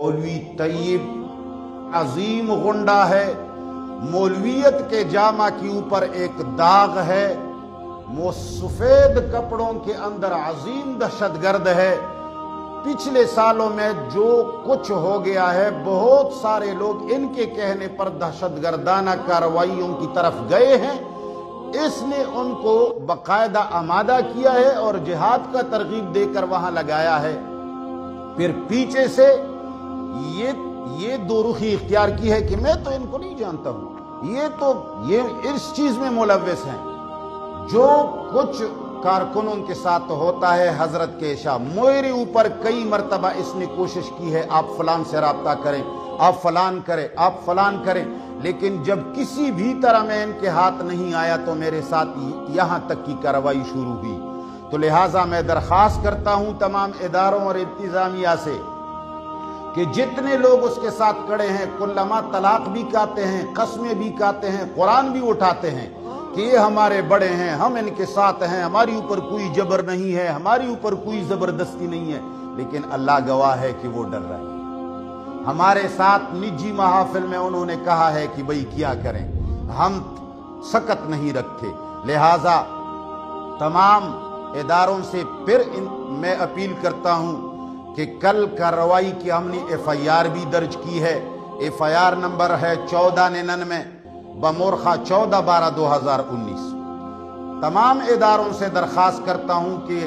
मौलवी तैयब अजीम गुंडा है, मौलवियत के जामा के ऊपर एक दाग है, वो सफेद कपड़ों के अंदर अजीम दहशतगर्द है। पिछले सालों में जो कुछ हो गया है, बहुत सारे लोग इनके कहने पर दहशतगर्दाना कार्रवाइयों की तरफ गए हैं। इसने उनको बाकायदा आमादा किया है और जिहाद का तरगीब देकर वहां लगाया है। फिर पीछे से ये दो रुखी इख्तियार की है कि मैं तो इनको नहीं जानता हूं, ये इस चीज में मुलव्विस हैं। जो कुछ कारकुनों के साथ होता है हजरत के शाह, मेरे ऊपर कई मरतबा इसने कोशिश की है आप फलान से राब्ता करें, आप फलान करें, आप फलान करें, लेकिन जब किसी भी तरह में इनके हाथ नहीं आया तो मेरे साथ यहां तक की कार्रवाई शुरू हुई। तो लिहाजा मैं दरख्वास्त करता हूं तमाम इदारों और इंतजामिया से कि जितने लोग उसके साथ खड़े हैं, कुल्लमा तलाक भी कहते हैं, कसमें भी कहते हैं, कुरान भी उठाते हैं कि ये हमारे बड़े हैं, हम इनके साथ हैं, हमारी ऊपर कोई जबर नहीं है, हमारी ऊपर कोई जबरदस्ती नहीं है, लेकिन अल्लाह गवाह है कि वो डर रहे हैं। हमारे साथ निजी महाफिल में उन्होंने कहा है कि भाई क्या करें, हम सकत नहीं रखे। लिहाजा तमाम इदारों से फिर मैं अपील करता हूं कि कल कार्रवाई की हमने FIR भी दर्ज की है। FIR नंबर है 1499 बमोरखा 14/12/2019। तमाम इदारों से दरख्वास्त करता हूं कि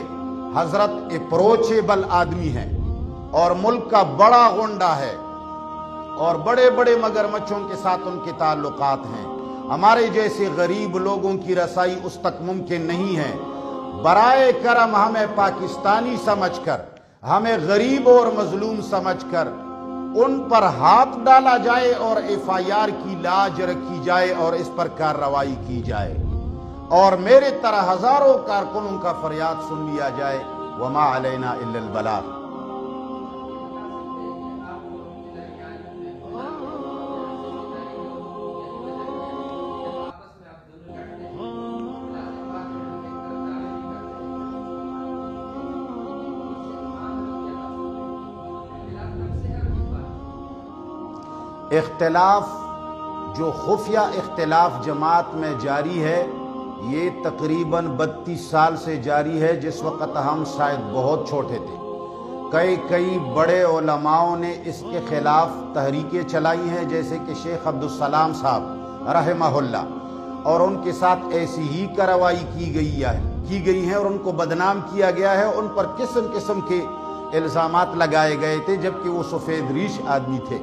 हजरत अप्रोचेबल आदमी है और मुल्क का बड़ा गुंडा है और बड़े बड़े मगरमच्छों के साथ उनके ताल्लुकात हैं। हमारे जैसे गरीब लोगों की रसाई उस तक मुमकिन नहीं है। बराए करम हमें पाकिस्तानी समझकर, हमें गरीब और मजलूम समझकर उन पर हाथ डाला जाए और FIR की लाज रखी जाए और इस पर कार्रवाई की जाए और मेरे तरह हजारों कारकुनों का फरियाद सुन लिया जाए। वमा अलैना इल्लल बलाग। इख्तिलाफ जो खुफिया इख्तिलाफ जमात में जारी है, ये तकरीबन 32 साल से जारी है, जिस वक़्त हम शायद बहुत छोटे थे। कई बड़े उलमाओं ने इसके खिलाफ तहरीकें चलाई हैं, जैसे कि शेख अब्दुल सलाम साहब रहमहुल्लाह, और उनके साथ ऐसी ही कार्रवाई की गई है और उनको बदनाम किया गया है। उन पर किस्म किस्म के इल्ज़ामात लगाए गए थे, जबकि वो सफ़ेद रीश आदमी थे।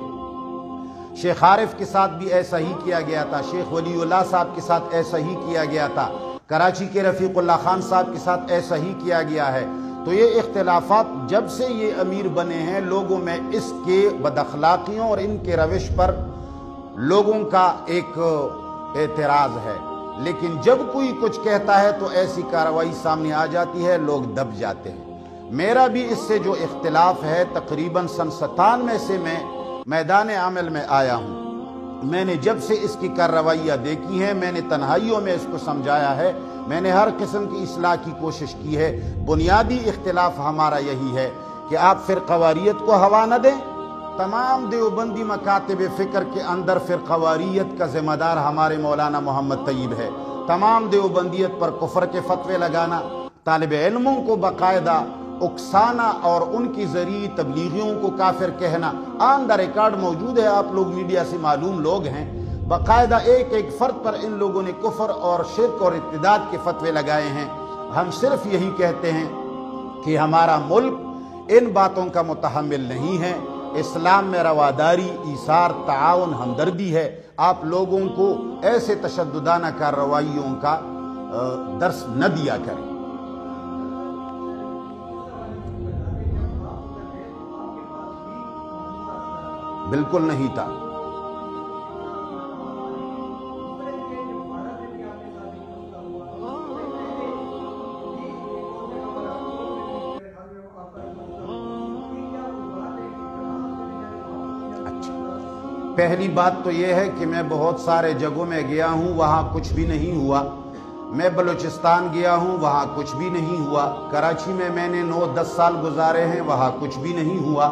शेख आरिफ के साथ भी ऐसा ही किया गया था, शेख वलीउल्लाह साहब के साथ ऐसा ही किया गया था, कराची के रफ़ीकुल्लाह खान साहब के साथ ऐसा ही किया गया है। तो ये इख्तिलाफात जब से ये अमीर बने हैं, लोगों में इसके बदअखलाकियों और इनके रविश पर लोगों का एक एतराज़ है। लेकिन जब कोई कुछ कहता है तो ऐसी कार्रवाई सामने आ जाती है, लोग दब जाते हैं। मेरा भी इससे जो इख्तिलाफ है, तकरीबन सन 97 से मैं मैदान अमल में आया हूँ। मैंने जब से इसकी कार्रवाइयाँ देखी हैं, मैंने तन्हाइयों में इसको समझाया है, मैंने हर किस्म की इस्लाह की कोशिश की है। बुनियादी इख्तिलाफ हमारा यही है कि आप फ़िरक़वारियत को हवा न दें। तमाम देवबंदी मकातिब फ़िक्र के अंदर फ़िरक़वारियत का ज़िम्मेदार हमारे मौलाना मोहम्मद तैयब है। तमाम देवबंदियत पर कुफ्र के फतवे लगाना, तालिब इल्मों को बाकायदा उकसाना और उनकी ज़रिए तबलीगियों को काफिर कहना ऑन द रिकॉर्ड मौजूद है। आप लोग मीडिया से मालूम लोग हैं। बाकायदा एक एक फ़र्द पर इन लोगों ने कुफ्र और शिर्क और इत्तिदाद के फतवे लगाए हैं। हम सिर्फ यही कहते हैं कि हमारा मुल्क इन बातों का मुतहम्मिल नहीं है। इस्लाम में रवादारी, ईसार, ताउन, हमदर्दी है। आप लोगों को ऐसे तशद्दुदाना कार्रवाइयों का दर्स न दिया करें। बिल्कुल नहीं था। अच्छा, पहली बात तो यह है कि मैं बहुत सारे जगहों में गया हूं, वहां कुछ भी नहीं हुआ। मैं बलूचिस्तान गया हूं, वहां कुछ भी नहीं हुआ। कराची में मैंने 9-10 साल गुजारे हैं, वहां कुछ भी नहीं हुआ।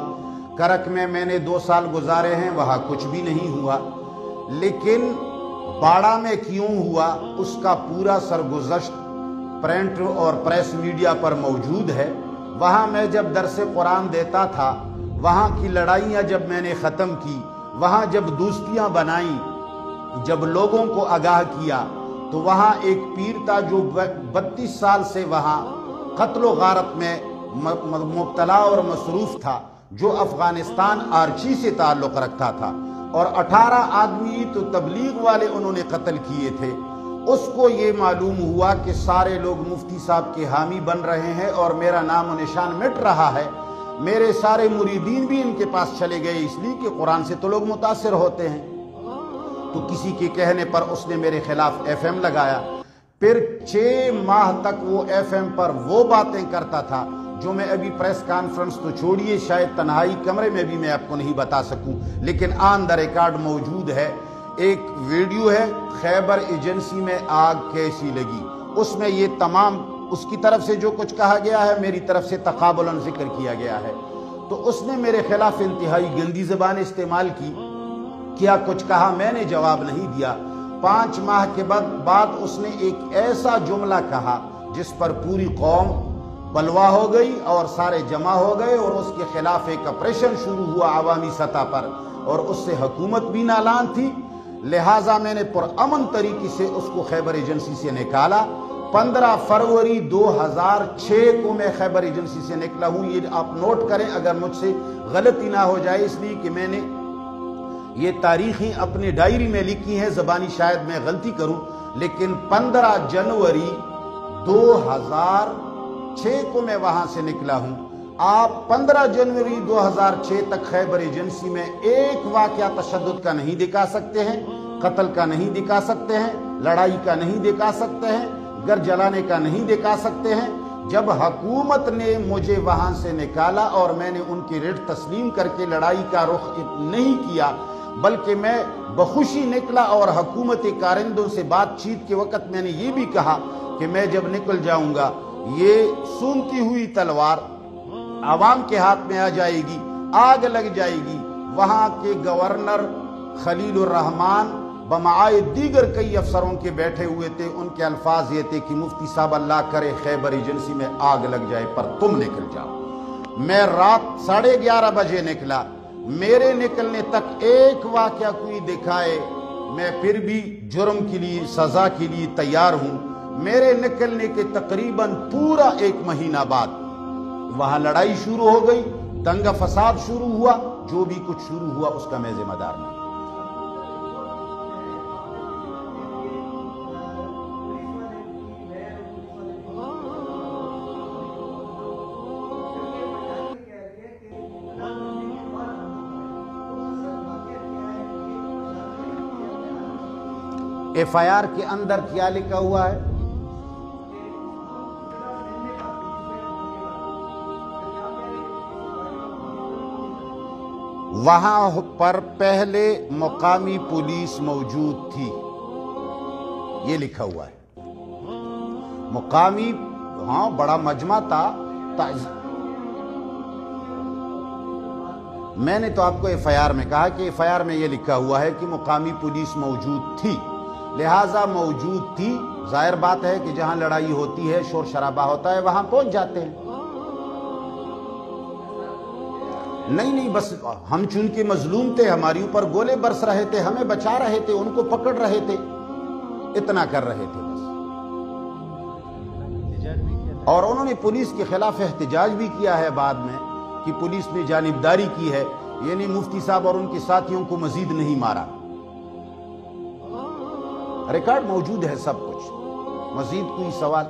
करक में मैंने 2 साल गुजारे हैं, वहाँ कुछ भी नहीं हुआ। लेकिन बाड़ा में क्यों हुआ उसका पूरा सरगुज़श्त प्रिंट और प्रेस मीडिया पर मौजूद है। वहाँ मैं जब दरस कुरान देता था, वहाँ की लड़ाइयाँ जब मैंने ख़त्म की, वहाँ जब दोस्तियाँ बनाई, जब लोगों को आगाह किया, तो वहाँ एक पीर था जो 32 साल से वहाँ कत्ल व गारत में मुब्तला और मसरूफ़ था, जो अफ़गानिस्तान आर्ची से ताल्लुक़ रखता था, और 18 आदमी तो तबलीग वाले उन्होंने कत्ल किए थे। उसको ये मालूम हुआ कि सारे लोग मुफ्ती साहब के हामी बन रहे हैं और मेरा नाम व निशान मिट रहा है। मेरे सारे मुरीदीन भी इनके पास चले गए, इसलिए कि कुरान से तो लोग मुतासिर होते हैं। तो किसी के कहने पर उसने मेरे खिलाफ FM लगाया। फिर 6 माह तक वो FM पर वो बातें करता था जो मैं अभी प्रेस कॉन्फ्रेंस तो छोड़िए, शायद तन्हाई कमरे में भी मैं आपको नहीं बता सकूं, लेकिन ऑन द रिकॉर्ड मौजूद है। एक वीडियो है, खैबर एजेंसी में आग कैसी लगी, उसमें ये तमाम उसकी तरफ से जो कुछ कहा गया है, मेरी तरफ से तकाबुलन जिक्र किया गया है। तो उसने मेरे खिलाफ इंतहाई गंदी ज़बान इस्तेमाल की, क्या कुछ कहा, मैंने जवाब नहीं दिया। 5 माह के बाद उसने एक ऐसा जुमला कहा जिस पर पूरी कौम बलवा हो गई और सारे जमा हो गए, और उसके खिलाफ एक ऑपरेशन शुरू हुआ आवामी सतह पर, और उससे हुकूमत भी नालान थी। लिहाजा मैंने पुरअमन तरीके से उसको खैबर एजेंसी से निकाला। 15 फरवरी 2006 को मैं खैबर एजेंसी से निकला हूँ। ये आप नोट करें अगर मुझसे गलती ना हो जाए, इसलिए कि मैंने ये तारीखें अपनी डायरी में लिखी हैं, ज़बानी शायद मैं गलती करूं, लेकिन 15 जनवरी 2006 को मैं वहां से निकला हूं। आप 15 जनवरी 2006 तक खैबर एजेंसी में एक वाक़या तशद्दुद का नहीं दिखा सकते हैं, कत्ल का नहीं दिखा सकते हैं, लड़ाई का नहीं दिखा सकते हैं, घर जलाने का नहीं दिखा सकते हैं। जब हुकूमत ने मुझे वहां से निकाला और मैंने उनकी रिट तस्लीम करके लड़ाई का रुख नहीं किया, बल्कि मैं बखुशी निकला, और हुकूमत कारिंदों से बातचीत के वक्त मैंने ये भी कहा कि मैं जब निकल जाऊंगा ये सूंघती हुई तलवार आवाम के हाथ में आ जाएगी, आग लग जाएगी। वहाँ के गवर्नर खलीलुर रहमान बमाए दीगर कई अफसरों के बैठे हुए थे, उनके अल्फाज ये थे कि मुफ्ती साहब अल्लाह करे खैबर एजेंसी में आग लग जाए पर तुम निकल जाओ। मैं रात 11:30 बजे निकला। मेरे निकलने तक एक वाक़या कोई दिखाए, मैं फिर भी जुर्म के लिए, सजा के लिए तैयार हूं। मेरे निकलने के तकरीबन पूरा 1 महीना बाद वहां लड़ाई शुरू हो गई, दंगा फसाद शुरू हुआ। जो भी कुछ शुरू हुआ उसका मैं जिम्मेदार नहीं। FIR के अंदर क्या लिखा हुआ है? वहां पर पहले मुकामी पुलिस मौजूद थी, ये लिखा हुआ है। मुकामी, हाँ, बड़ा मजमा था। मैंने तो आपको FIR में कहा कि FIR में ये लिखा हुआ है कि मुकामी पुलिस मौजूद थी, लिहाजा मौजूद थी। जाहिर बात है कि जहां लड़ाई होती है, शोर शराबा होता है, वहां पहुंच जाते हैं। नहीं, बस हम चूंकि मजलूम थे, हमारे ऊपर गोले बरस रहे थे, हमें बचा रहे थे, उनको पकड़ रहे थे, इतना कर रहे थे बस। और उन्होंने पुलिस के खिलाफ एहतजाज भी किया है बाद में कि पुलिस ने जानिबदारी की है, यानी मुफ्ती साहब और उनके साथियों को मजीद नहीं मारा। रिकॉर्ड मौजूद है सब कुछ। मजीद कोई सवाल?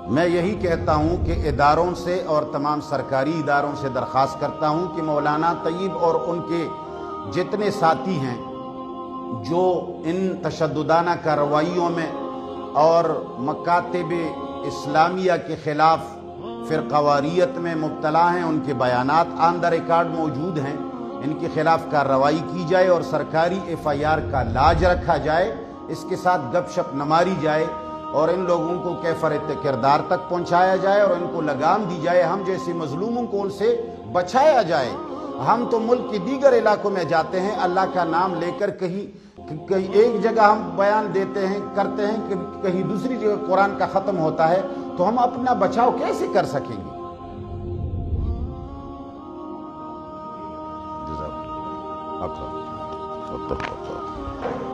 मैं यही कहता हूं कि इदारों से और तमाम सरकारी इदारों से दरख्वास्त करता हूं कि मौलाना तैयब और उनके जितने साथी हैं जो इन तशद्दुदाना कार्रवाइयों में और मकातिब इस्लामिया के खिलाफ फ़िरक़ावारियत में मुब्तला हैं, उनके बयानात ऑन द रिकॉर्ड मौजूद हैं। इनके खिलाफ कार्रवाई की जाए और सरकारी FIR का लाज रखा जाए, इसके साथ गपशप न मारी जाए। اور ان لوگوں کو کیفرت کردار تک پہنچایا جائے اور ان کو لگام دی جائے، ہم جیسے مظلوموں کو ان سے بچایا جائے۔ ہم تو ملک کی دیگر علاقوں میں جاتے ہیں، اللہ کا نام لے کر کہیں ایک جگہ ہم بیان دیتے ہیں کرتے ہیں کہ کہیں دوسری جگہ قرآن کا ختم ہوتا ہے، تو ہم اپنا بچاؤ کیسے کر سکیں گے؟ جزاک اللہ۔